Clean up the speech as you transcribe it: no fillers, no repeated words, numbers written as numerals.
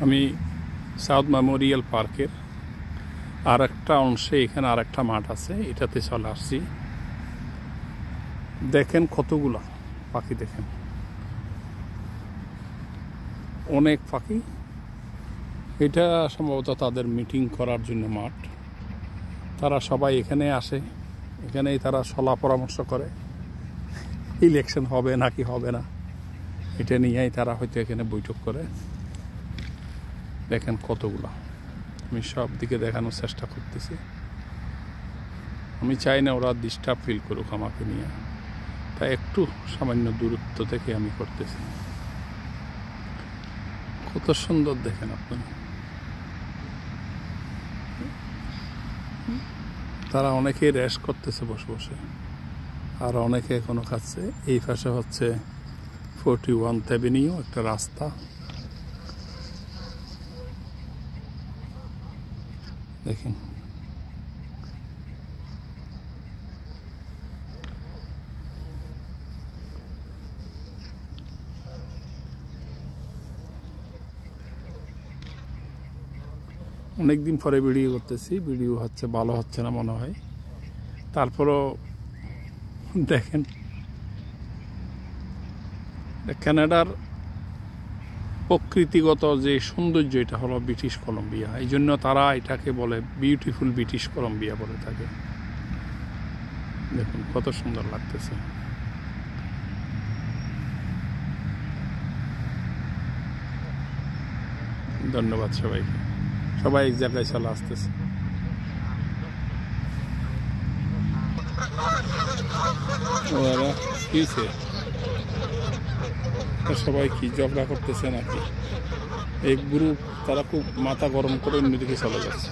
আমি south Memorial পার্কের আর একটা অংশে, এখানে আর একটা মাঠ আছে, এটাতে চলে আসছি। দেখেন কতগুলা পাখি, দেখেন অনেক পাখি। এটা সম্ভবত তাদের মিটিং করার জন্য মাঠ। তারা সবাই এখানে আসে, এখানেই তারা সলা পরামর্শ করে ইলেকশন হবে নাকি হবে না, এটা নিয়েই তারা হয়তো এখানে বৈঠক করে। দেখেন কতগুলা, আমি সব দিকে দেখানোর চেষ্টা করতেছি। আমি চাই না ওরা ডিস্টার্ব ফিল করুক আমাকে নিয়ে, তাই একটু সামান্য দূরত্ব থেকে আমি করতেছি। কত সুন্দর দেখেন আপনি। তারা অনেকে রেস্ট করতেছে বসে বসে, আর অনেকে এখনো খাচ্ছে। এই পাশে হচ্ছে 41 অ্যাভিনিউ, একটা রাস্তা। দেখেন অনেকদিন পরে ভিডিও করতেছি, ভিডিও হচ্ছে ভালো হচ্ছে না মনে হয়। তারপরও দেখেন কানাডার প্রকৃতিগত যে সৌন্দর্য, এটা হলো ব্রিটিশ কলম্বিয়া। এই জন্য তারা এটাকে বলে বিউটিফুল ব্রিটিশ কলম্বিয়া বলে থাকে। দেখুন কত সুন্দর লাগতেছে। ধন্যবাদ সবাইকে। সবাই এক জায়গায় চলে আসতেছে। সবাই কি ঝগড়া করতেছে নাকি? এই গ্রুপ তারা খুব মাথা গরম করে অন্যদিকে চলে যাচ্ছে।